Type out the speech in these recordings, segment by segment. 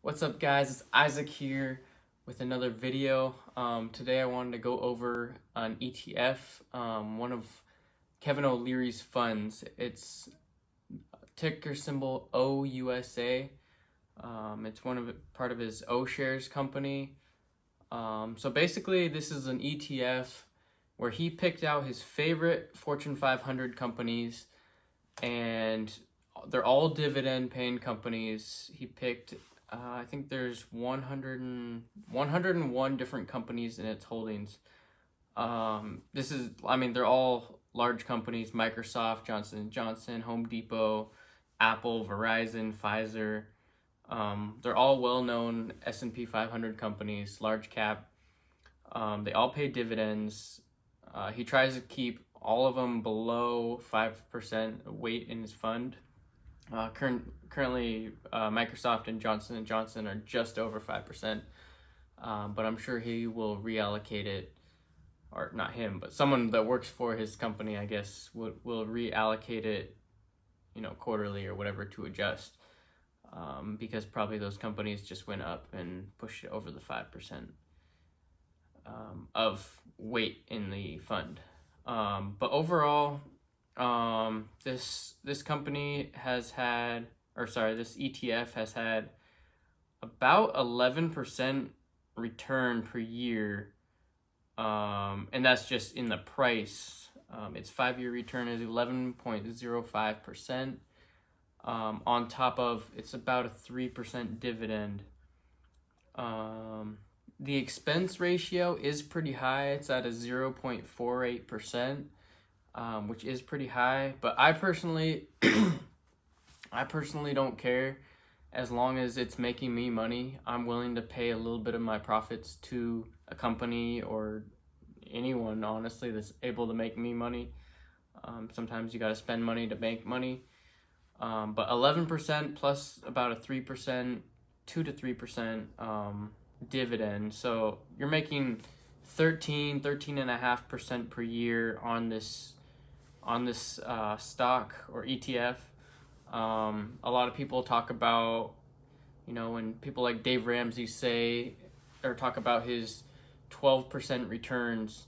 What's up, guys? It's Isaac here with another video. Today I wanted to go over an ETF, one of Kevin O'Leary's funds. It's ticker symbol OUSA. It's part of his O shares company. So basically, this is an ETF where he picked out his favorite Fortune 500 companies, and they're all dividend paying companies. He picked I think there's 101 different companies in its holdings. They're all large companies: Microsoft, Johnson & Johnson, Home Depot, Apple, Verizon, Pfizer. They're all well-known S&P 500 companies, large cap. They all pay dividends. He tries to keep all of them below 5% weight in his fund. Currently, Microsoft and Johnson & Johnson are just over 5%, but I'm sure he will reallocate it, or not him, but someone that works for his company, I guess, will reallocate it, quarterly or whatever to adjust, because probably those companies just went up and pushed it over the 5% of weight in the fund. But overall, this company has had, this ETF has had about 11% return per year, and that's just in the price. Its 5-year return is 11.05%. On top of, it's about a 3% dividend. The expense ratio is pretty high. It's at a 0.48%. Which is pretty high, but I personally don't care. As long as it's making me money, I'm willing to pay a little bit of my profits to a company or anyone, honestly, that's able to make me money. Sometimes you got to spend money to make money, but 11% plus about a 3%, 2 to 3% dividend, so you're making 13.5% per year on this stock or ETF. A lot of people talk about, when people like Dave Ramsey say or talk about his 12% returns,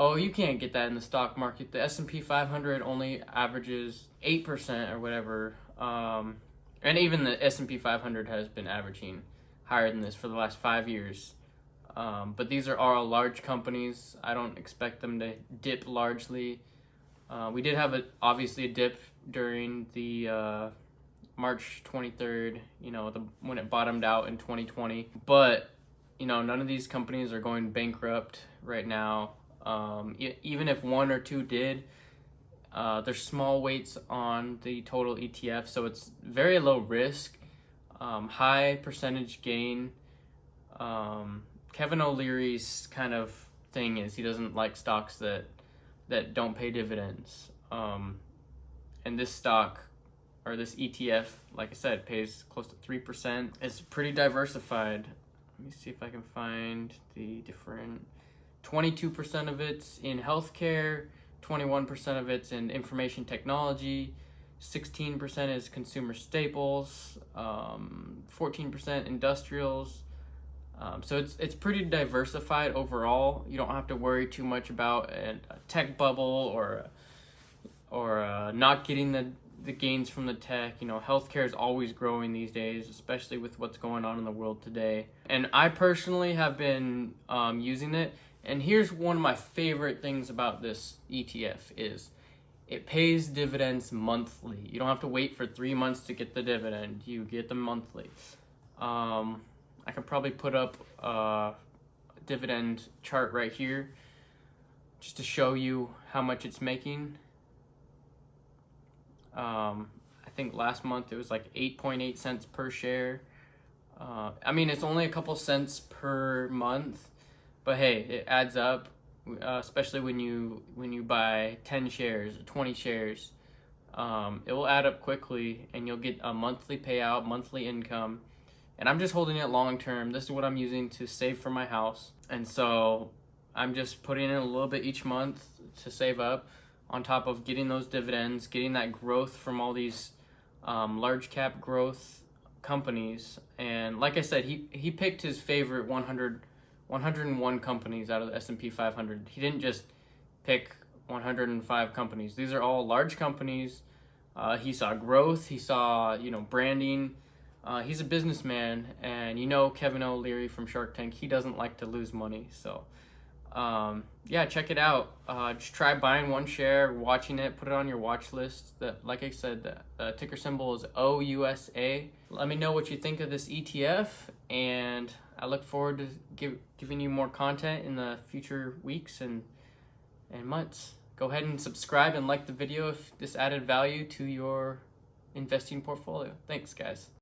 oh, you can't get that in the stock market. The S&P 500 only averages 8% or whatever. And even the S&P 500 has been averaging higher than this for the last 5 years. But these are all large companies. I don't expect them to dip largely. We did have obviously a dip during the March 23rd, when it bottomed out in 2020. But, none of these companies are going bankrupt right now. Even if one or two did, there's small weights on the total ETF, so it's very low risk, high percentage gain. Kevin O'Leary's kind of thing is he doesn't like stocks that don't pay dividends. And this stock, or this ETF, like I said, pays close to 3%. It's pretty diversified. Let me see if I can find the different. 22% of it's in healthcare, 21% of it's in information technology, 16% is consumer staples, 14% industrials. So it's pretty diversified overall. You don't have to worry too much about a tech bubble or not getting the gains from the tech. Healthcare is always growing these days, especially with what's going on in the world today. And I personally have been using it. And here's one of my favorite things about this ETF is it pays dividends monthly. You don't have to wait for 3 months to get the dividend. You get them monthly. I could probably put up a dividend chart right here just to show you how much it's making. I think last month it was like 8.8 cents per share. It's only a couple cents per month, but hey, it adds up, especially when you buy 10 shares or 20 shares. It will add up quickly, and you'll get a monthly payout, monthly income. And I'm just holding it long term. This is what I'm using to save for my house. And so I'm just putting in a little bit each month to save up, on top of getting those dividends, getting that growth from all these large cap growth companies, and like I said, he picked his favorite 101 companies out of the S&P 500. He didn't just pick 105 companies. These are all large companies. He saw growth. He saw, branding. He's a businessman, and Kevin O'Leary from Shark Tank, he doesn't like to lose money. So, yeah, check it out. Just try buying one share, watching it, put it on your watch list. Like I said, the ticker symbol is OUSA. Let me know what you think of this ETF, and I look forward to giving you more content in the future weeks and months. Go ahead and subscribe and like the video if this added value to your investing portfolio. Thanks, guys.